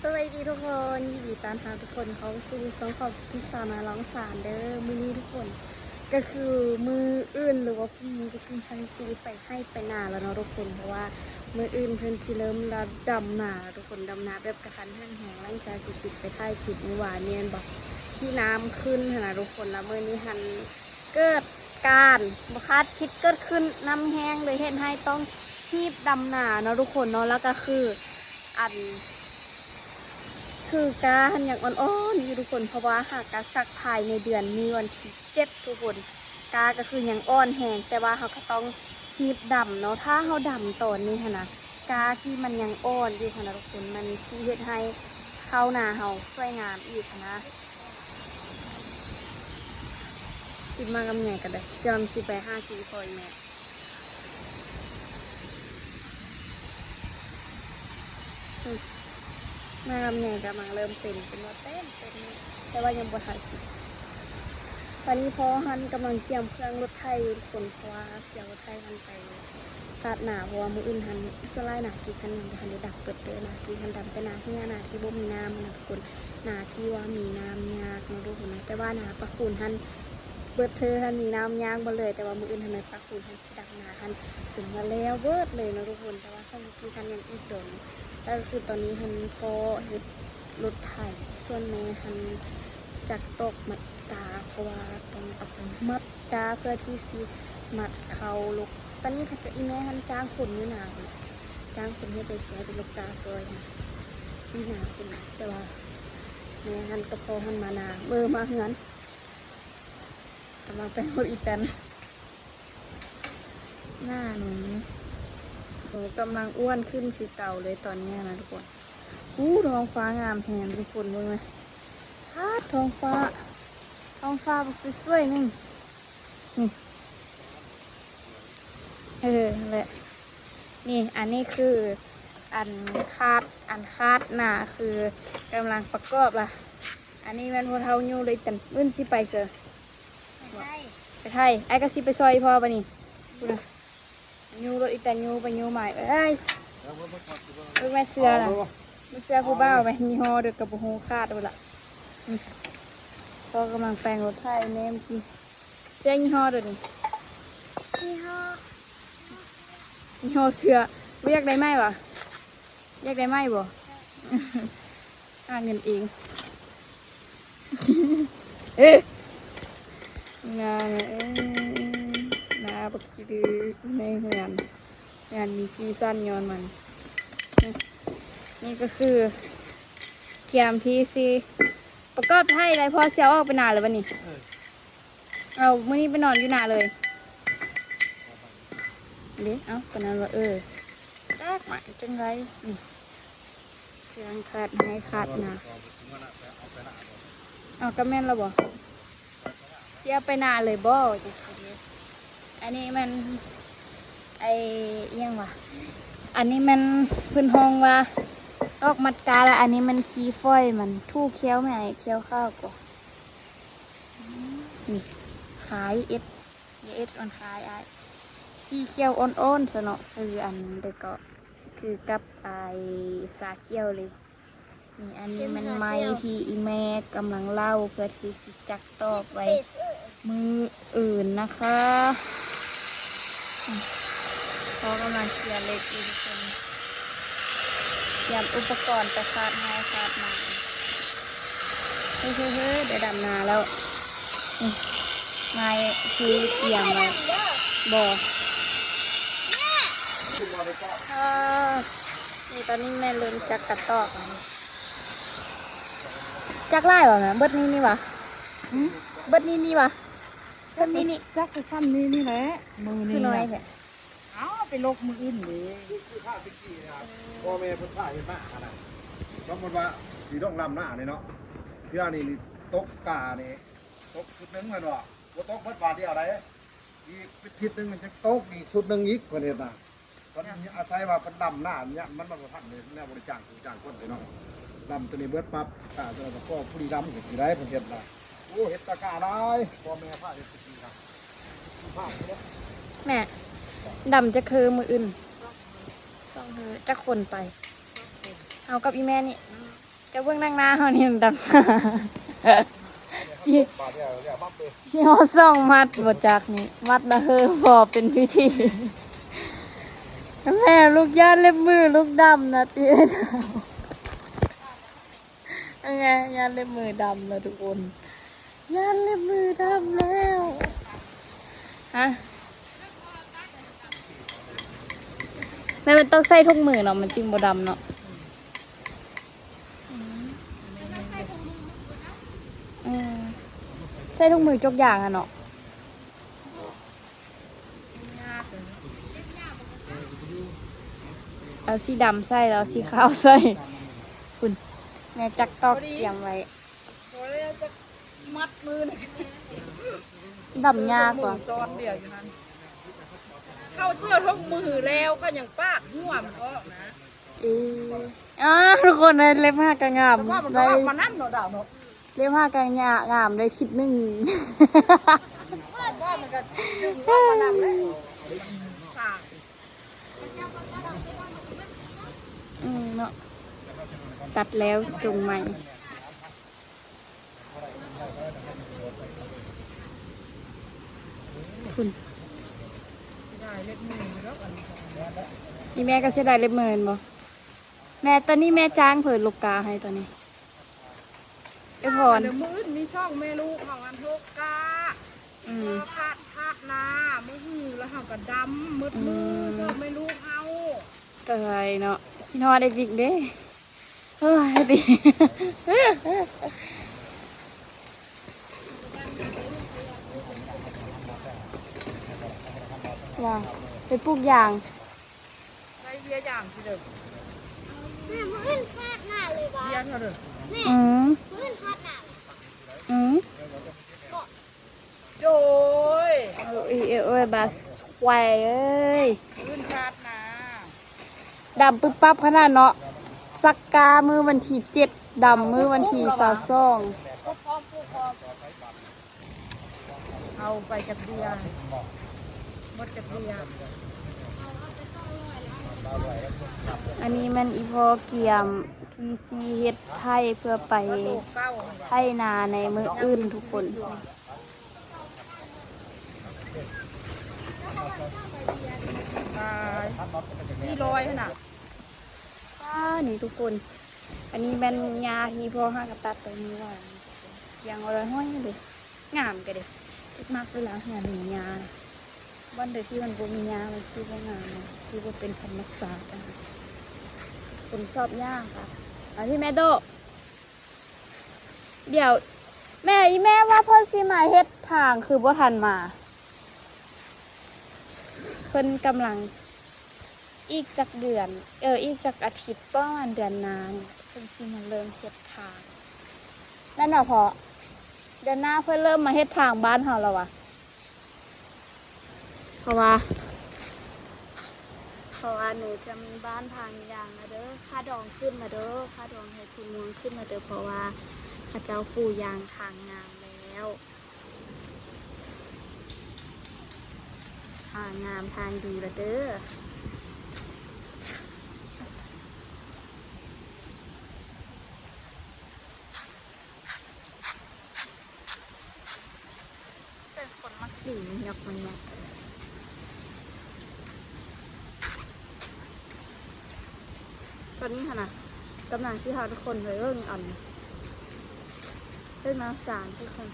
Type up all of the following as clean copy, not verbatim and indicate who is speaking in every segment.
Speaker 1: สวัสดีทุกคนยินดีต้อนรับทุกคนเขาสู่ช่องของพิซซ่ามาร้องสารเด้อมือนี้ทุกคนก็คือมืออื่นหรือว่าพรุ่งนี้ก็คือทันซีไปให้ไปนาแล้วเนาะทุกคนเพราะว่ามืออื่นเพิ่นสิเริ่มระดำนาทุกคนดำนาแบบกระทันหันแหงร่างกายจิตไปถ่ายคลิปเมื่อวานเนี่ยบอกที่น้ำขึ้นนะทุกคนแล้วมือนี้หันเกิดการบ่คาดคิดเกิดขึ้นน้ำแห้งเลยเห็นให้ต้องทีบดำนาเนาะทุกคนเนาะแล้วก็คืออันคือกาหันอย่างอ่อนๆอยู่ทุกคนเพราะว่าหากกาสักภายในเดือนมีวันที่7ทุกคนกาก็คืออย่างอ่อนแห้งแต่ว่าเขาก็ต้องทีบดำเนาะถ้าเขาดำตอนนี้ค่ะนะกาที่มันยังอ่อนอยู่ค่ะนะทุกคนมันที่เฮ็ดให้เข้านาเขาสวยงามอีกนะติดมากับแม่กันเลยจอมสิไป5 ปีพอยแม่แม่กับแม่กำลังเริ่มเป็นว่าเต้นแต่ว่ายังบ่ทันสิตอนนี้พอหันกำลังเตรียมเครื่องรถไถคนเพราะว่าเสียรถไถหันไปตัดหนาเพราะว่ามืออื่นหันสไลด์หนาที่คันยังทันได้ดับเปิดเลยนะที่คันดำเป็นหนาที่หนาที่บ่มีน้ำนะทุกคนหนาที่ว่ามีน้ำยากนะทุกคนนะแต่ว่าหนาปะคูนหันเบิดเธอหันมีน้ำยางมาเลยแต่ว่ามืออื่นทำไมปะคูนหันที่ดับหนาหันถึงมาแล้วเบิดเลยนะทุกคนแต่ว่าช่วงที่ทันยังอีกโดนแล้วคือตอนนี้หันพอเห็ดรถไถส่วนแม่หันจากตกมัดตาเพราะว่าต้องเอาไปมัดตาเพื่อที่สิมัดเขาลูกตอนนี้ค่ะจะอีแม่หันจ้างคนนี่นาจ้างคนให้ไปเสียเป็นลูกตาซอยนี่นาคนแต่ว่าแม่หันกระเพาะหันมานาเมื่อมาเหือนกำลังไปรถอีแตนหน้าหนูกำลังอ้วนขึ้นคือเก่าเลยตอนนี้นะทุกคนท้องฟ้างามแหงทุกคนรู้ไหมท้องฟ้าแบบสวยๆนี่แหละนี่อันนี้คืออันคาดหนาคือกำลังประกอบล่ะอันนี้มันพอเท่ายูเลยแต่มื้อสิไปเจอไปไทยไอ้ก็สิไปซอยพอปะนี่ดูนะยูรถอีแต่ยูไปยูใหม่เอ้ยลูกแม่เสือล่ะลูกเสือผู้บ้าไปยี่ห้อเด็กกับหูคาดดูละก็กำลังแปลงรถไทยเนมกี้เสื้อยี่ห้อเดี๋ยวนี้ยี่ห้อเสื้อเรียกได้ไหมวะเรียกได้ไหมบ่เงินเองงานนาบักกีดื้อในงานมีซีซั่นย้อนมันนี่ก็คือเกียมทีซีประกอบไทยอะไรพอเชียวออกไปนานเลยวันนี้เอาเมื่อนี้ไปนอนอยู่นานเลยเดี๋ยวเอาปนานว่าแจ๊กมาจังไรนี่เสียงขาดให้ขาดนะเอากระแม่นแล้วบ่เสียไปนานเลยบ่อันนี้มันยังวะอันนี้มันพื้นห้องว่าออกมัดกาละอันนี้มันขี้ฝ้อยมันทู่เคี้ยวไม่ไอเคี้ยวข้าวก่อนนี่ขายเอสออนขายสีเขียวอ่อนๆสนอคืออันเด็กก็คือกับสาเขียวเลยนี่อันนี้มันไม้ที่อีแม่กำลังเล่าเพื่อที่สิจักต่อไปมืออื่นนะคะพอกำลังเคี่ยวเล็กอีกคนเตรียมอุปกรณ์ไปคาดให้คาดมาเฮ้ยได้ดำนาแล้วนายคือเตรียมเลยบ่นี่ตอนนี้แม่เริ่มจักกระตอกจักไล่ป่ะแม่เบิดนี่วะเบิดนี่วะซ้ำนี่
Speaker 2: จักไปซ้ำนี่แหละมือนี่
Speaker 1: คือน้อยแค่
Speaker 2: เอาไปลกมืออื่นเลย
Speaker 3: พ่อแม่เพิ่นพาเห็นมาขนาดสมมติว่าสีต้องลำหน้าเนี่ยเนาะที่อันนี้ตกกานี่ตกชุดนึงเลยเนาะว่าตกเพิ่นบาทเดียวอะไรอีกทิศนึงมันจะตกอีกชุดนึงอีกคนเดียวนะตอนนี้อาศัยว่าเป็นลำหน้าเนี่ยมันบ่ทันเลยแนวบริจาคคนเลยเนาะลำตัวนี้เบิดปั๊บตัวนี้ก็ผู้ดีลำก็สิได้เพิ่นเฮ็ดได้โอ้เฮ็ดตะกาได้พ่อแม่พาเฮ็ดสิครับ
Speaker 1: แม่ดำจะคือมืออื่นจะคนไปเอากับอีแม่นี่ จะเบื้องนั่งหน้าเขานี่ดำสิ
Speaker 3: บาดเดียวปั๊บเลย
Speaker 1: ที่เขาส่องมัดบดจากนี่มัดละเฮอพอเป็นพิธีแม่ลูกย่านเล็บมือลูกดำนะเตี้ยยังไงย่านเล็บมือดำแล้วทุกคนย่านเล็บมือดำแล้วฮะแม่มันต้องใส่ทุกมือเนาะมันจริงบ่ดำเนาะใส่ทุกมือจกอย่างอะเนาะเอาสีดำใส่แล้วสีขาวใส่คุณแม่จักตอกเตรียมไว้
Speaker 2: ตัวเรียจะมัดมือนะ
Speaker 1: ดำยากกว่า
Speaker 2: ซ้อนเดียวอยู่นั้นเข้าเสื้อทุกมือแล้วก็ยังปากหัวมันออกนะ
Speaker 1: ทุกคนเลยเล็บห้ากระงาม
Speaker 2: แต่ว่ามัน
Speaker 1: ได้
Speaker 2: ออกมานั่นเนาะดาวเนาะ
Speaker 1: เล็บห้ากระงามได้คลิปหนึ่ง
Speaker 2: ว่ามันก็ดึงว่ามันนำเลยสาก
Speaker 1: เนาะตัดแล้วจงใหม่คุณ
Speaker 2: ได้เล็บมือแล้วกัน
Speaker 1: นี่แม่ก็เสียดายเล็บเมินบ่แม่ตอนนี้แม่จ้างเผิดลูกกาให้ตอนนี้ไอ้พร
Speaker 2: เดี๋ยวมือมีช่องแม่ลูกของอันทุกกะคาดนามือหือแล้วเขาก็ดำมือช่องแม่ลูกเขา
Speaker 1: เตยเนาะคิดฮอดเด็กๆเด้เฮ้ยดิว้าวไปปลูกยาง
Speaker 2: ใช้เบียร์อย่างสิเด้อ
Speaker 4: แม่มื้นคาดหน้าเลยว่ะ
Speaker 2: เบียร์เท่าเด้อ
Speaker 1: อืม
Speaker 4: มื้นคาดหน้า
Speaker 1: อืม
Speaker 2: โจย
Speaker 1: เอ้ยบาสควายเอ้ย
Speaker 2: ขึ้นคาดนา
Speaker 1: ดำปึ๊บปั๊บขนาดเนาะสักกามือวันที่7ดำมือวันที่22
Speaker 2: ก็พร้อมเอาไปจากเบียร์หมดจากเบียร์
Speaker 1: อันนี้มันอีพอเกียมทีซีเฮ็ดไทยเพื่อไป
Speaker 2: โลกเก้า
Speaker 1: ไทยนาในมืออื่นทุกคน
Speaker 2: ตายนี่ลอยขนาด
Speaker 1: นี่ทุกคน อันนี้เป็นยาที่พ่อห้ากระตัดตัวนี้ว่าเสียงอะไรห้อยเลยงามกันเด็คิดมากเวลาหาหนึ่งยาวันเดียวที่มันบ่มียามันซื้อว่างามซื้อว่าเป็นธรรมศาสตร์นะคะคนชอบย่างค่ะอันที่แม่โดเดี๋ยวแม่อีแม่ว่าเพิ่นสิมาเฮ็ดทางคือบ่ทันมาเพิ่นกำลังอีกจักเดือนอีกจักอาทิตย์ประมาณเดือนหน้าเนี่ยเพิ่นสิมาเริ่มเฮ็ดทางนั่นน่ะพอเดือนหน้าเพิ่นเริ่มมาเฮ็ดทางบ้านเฮาแล้ววะเพราะว่าหนูจะมีบ้านทางอย่างนะเด้อค่าดองขึ้นมาเด้อค่าดองให้คุณเมืองขึ้นมาเด้อเพราะว่าพระเจ้าปู่ยางทางงามแล้วทางงามทางดีละเด้อเป็นคนมักดียกมันเนี่ยตอนนี้ค่ะนะกำลังที่พาทุกคนไปเรื่องอันเป็นน้ำสารทุกคน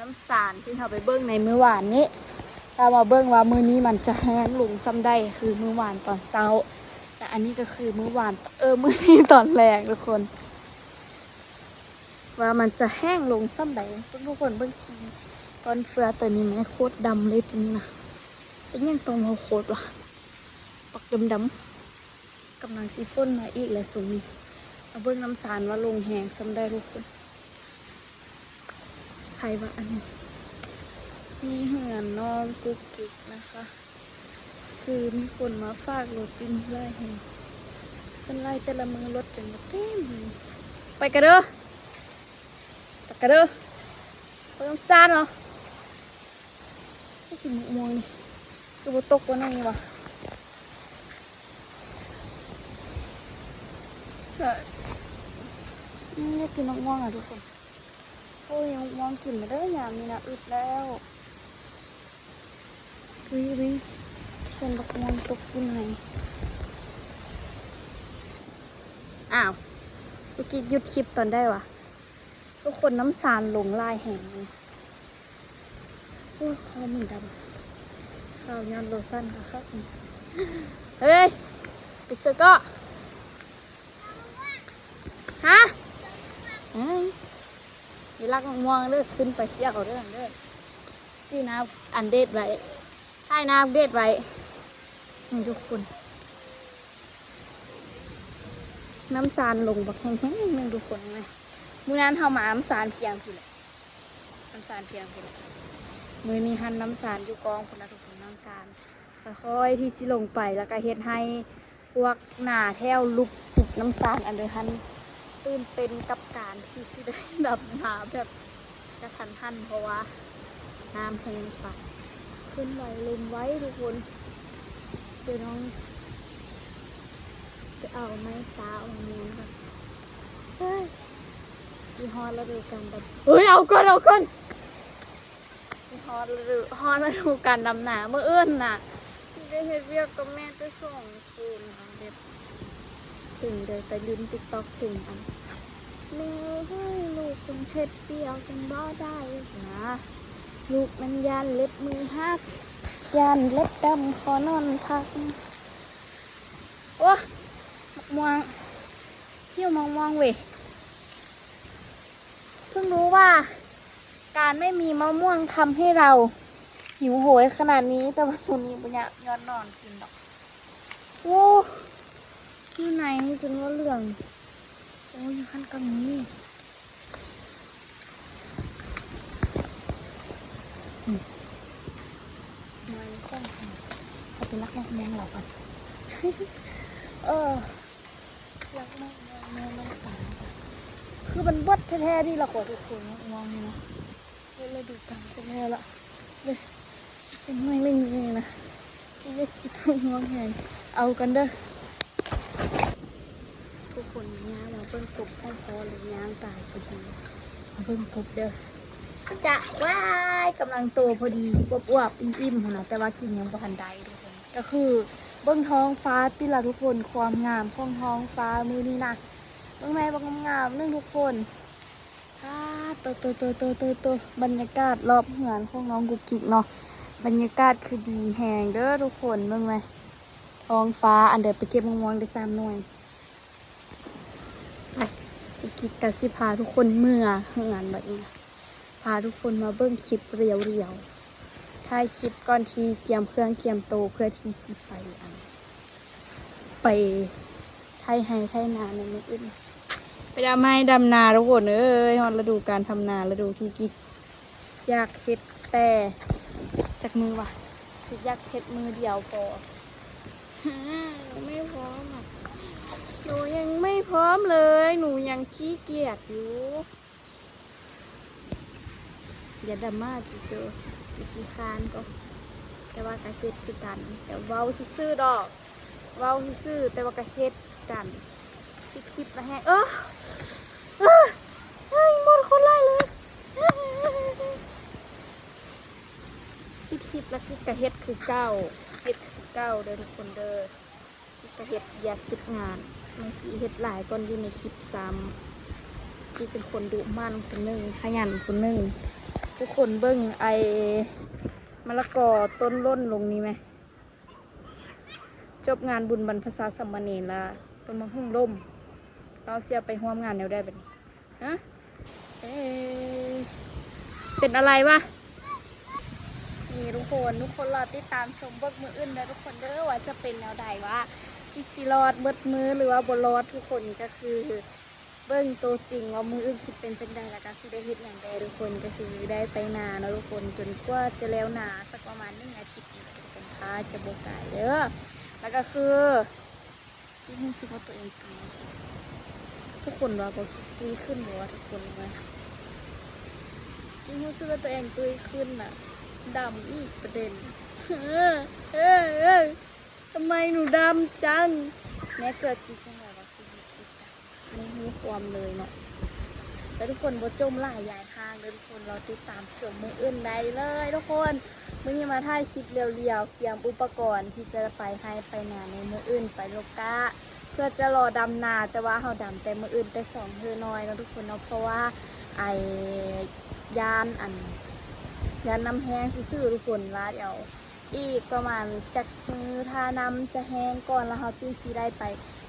Speaker 1: น้ำสารที่เราไปเบิ้งในมื้อวานนี้เรามาเบิ้งว่ามื้อนี้มันจะแห้งลงซ้ำได้คือมื้อวานตอนเช้าแต่อันนี้ก็คือมื้อวานมื้อนี้ตอนแรกทุกคน ว่ามันจะแห้งลงซ้ำใดทุกคนเบิ้งทีตอนเฟือตัวนี้แม่โคตรดำเลยตัวนี้นะเป็นยังตรงหัวโคตรวะปักดำๆกำลังซีฟ่นมาอีกแล้วสูงนี้เอาเบิ้งน้ำสารว่าลงแห้งซ้ำได้ทุกคนใครว่าอันนี้มีเหือนน้องกุ๊กกิ๊กนะคะ คือมีคนมาฝากรถดินไล่ให้สันไล่แต่ละมือรถจนมาเต็มเลยไปกันเด้อไปกันเด้อไปน้ำสารเหรอไม่กินมวงนี่คือบ่ตกว่านั่นนี่วะ นี่กินมะม่วงอ่ะทุกคนโอ้ยมะม่วงกินมาเด้อยามนี้นะอึดแล้ววิเป็นบักม่วงตกกินไหนอ้าวเมื่อกี้หยุดคลิปตอนได้วะทุกคนน้ำสารหลงลายแห่งนี้โอ้ยคอมันดำข้าวยอนโลชั่นค่ะครับเฮ้ยปิดเสื้อก็ฮะมีรักม่วงเด้อขึ้นไปเสียเอาเด้อที่น้ำอันเด็ดไว้ใต้น้ำเด็ดไว้นี่ทุกคนน้ำซานลงบักแห้งๆนึงทุกคนไหมมื้อนั้นเฮามาน้ำซานเพียงพี่แหละน้ำซานเพียงพี่แหละมื้อนี้หั่นน้ำซานอยู่กองคนละทุกคนน้ำซานค่อยๆที่สิลงไปแล้วก็เฮ็ดให้พวกหน้าแถวลุกติดน้ำซานอันเดอร์ฮันตื่นเป็นกับการที่สิได้ดับน้ำแบบกระทันหันเพราะว่าน้ำแห้งไปขึ้นไหวลมไว้ทุกคนเดี๋ยวน้องไปเอาไม้สาวนี้ก่อนเฮ้ยสีฮอตแล้วดูกันแบบเฮ้ยเอาก่อนสีฮอตแล้วดูกันดำหนาเมื่อเอื้อนน่ะที่ได้เฮ็ดเวียกกับแม่จะส่งคืนของเด็ดถึงเลยไปลืมติ๊กต็อกถึงอันนี่เฮ้ยลูกเป็นเพชรเปรี้ยวจังบ่ได้นะลูกมันยันเล็บมือหักยันเล็บดำขอนอนพักโอ้มองเที่ยวมองเว้ยเพิ่งรู้ว่าการไม่มีมะม่วงทำให้เราหิวโหยขนาดนี้แต่ว่าตัวนี้ปัญญาย้อนนอนกินดอกโอ้ที่ไหนนี่จนว่าเหลืองโอ้ยขั้นกำนี้มันคงเขาเป็นรักมะม่วงเราก่อนรักมากแม่มันตายคือมันบดแท้ๆนี่เราขอทุกคนมองนี่นะเลยดูกันแท้ๆละเลยเป็นไม่เล่นยังไงนะที่จะคิดมองเห็นเอากันเด้อทุกคนย่างเราเพิ่งกบข้องคอหรือย่างตายพอดีเพิ่งกบเด้อจะว้ายกำลังโตพอดีอ้วบๆอิ่มๆนะแต่ว่ากินยังบ่ทันได้ทุกคนก็คือเบิ้งท้องฟ้าติละทุกคนความงามของท้องฟ้ามือนี้นะเบิ้งแม่เบิ้งงามนึงทุกคนตัวบรรยากาศรอบเหือนของน้องกุกกิกเนาะบรรยากาศคือดีแหงเด้อทุกคนเบิ้งไหมท้องฟ้าอันเดียวไปเก็บมะม่วงได้3 หน่วยไปกุกกิกกับสิพาทุกคนเมื่อเหือนแบบนี้พาทุกคนมาเบิ้งคลิปเรียวถ่ายคลิปก่อนที่เกียมเครื่องเกียมโตเพื่อที่สิไปไทยให้ไทยนาในมืออื่นไปดำให้ดำนาทุกคนฮอนฤดูการทำนาฤดูที่กิ๊กอยากเฮ็ดแต่จากมือว่ะคืออยากเฮ็ดมือเดียวพอไม่พร้อมอ่ะหนูยังไม่พร้อมเลยหนูยังขี้เกียจอยู่อย่าดราม่าจิเจอขี้คานก็แต่ว่ากระเฮ็ดคือกันแต่เว้าซื่อๆดอกเว้าซื่อแต่ว่ากระเฮ็ดกันที่คลิปมาแห้งเฮ้ยหมดคนไล่เลยที่คลิปแล้วคือกระเฮ็ดคือเก้าเฮ็ดคือเก้าเด้อทุกคนเด้อกระเฮ็ดอยากคิดงานบางทีเฮ็ดหลายตอนอยู่ในคลิปซ้ำที่เป็นคนดุมั่นคนหนึ่งขยันคนหนึ่งทุกคนเบิ้งไอมะละกอต้นร่นลงนี้ไหมจบงานบุญบรรพชาสามเณรละต้นมะฮุ่งล่มเราเสียไปร่วมงานแนวได้แบบนี้ฮะเป็นอะไรวะนี่ทุกคนรอติดตามชมเบิ้งมืออื่นได้ทุกคนเด้อว่าจะเป็นแนวใดวะที่สิรอดเบิดมือหรือว่าบรอดทุกคนก็คือเบิ้งตัวจริงว่ามืออื่นสิเป็นจังใดแล้วก็สิได้เฮ็ดอย่างใดทุกคนก็คือได้ไปนาเนาะทุกคนจนกว่าจะแล้วนาสักประมาณ1 อาทิตย์นี่ทุกคนพาจะโบกายเด้อแล้วก็คือที่รู้สึกว่าตัวเองตุยทุกคนว่าบอกตุยขึ้นหรือว่าทุกคนว่าที่รู้สึกว่าตัวเองตุยขึ้นน่ะดำอีกประเด็นทำไมหนูดำจังแม่เกิดคิดจังเลยว่าคือคิดจัง มีความเลยเนาะแล้วทุกคนบ่จมหลายยายทางเด้อทุกคนเราติดตามชมมื้ออื่นได้เลยทุกคนมื้อนี้มาถ่ายคลิปเรียวๆเตรียมอุปกรณ์ที่จะไปให้ไปนาในมื้ออื่นไปโลกาเพื่อจะรอดำนาแต่ว่าเฮาดำแต่มื้ออื่นแต่2เทื่อน้อยเนาะทุกคนเนาะเพราะว่าไอ้ยานน้ำแห้งซื่อๆทุกคนว่าเดี๋ยวอีกประมาณจักมือถ้าน้ำจะแห้งก่อนแล้วเฮาจึงสิได้ไป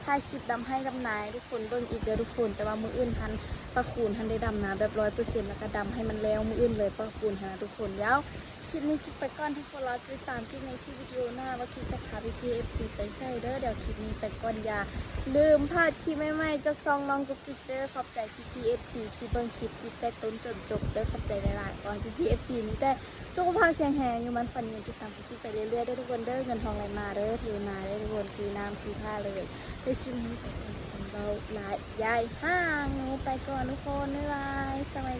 Speaker 1: ถ่ายคลิปดำให้ดำนายทุกคนเบิ่งอีกเด้อทุกคนแต่ว่ามื้ออื่นทันประคูณทันได้ดำนาแบบ100%แล้วก็ดำให้มันแล้วมื้ออื่นเลยประคูณหาทุกคนเดี๋ยวคลิปนี้คลิปไปก่อนทุกคนรอติดตามคลิปในที่วิดีโอหน้าว่าคลิปจะพาไป KFC ไปใส่เด้อเดี๋ยวคลิปนี้ไปก่อนอย่าลืมพลาดคลิปใหม่ๆจากซองน้องกุ๊กกิ๊กเด้อขอบใจ KFC ที่เบิ่งคลิปแต่ต้นจนจบเด้อขอบใจหลายๆก่อน KFC นี้แต่สุขภาพแข็งแรงอยู่มันฝันเงินติดตามคลิปไปเรื่อยๆเด้อทุกคนเด้อเงินทองไหลมาเด้อถือมาเด้อทุกคนคือน้ำคือท่าเลยได้คลิปนี้ไปก่อนเราหลายยายห้างไปก่อนทุกคนบ๊ายบายสวัสดี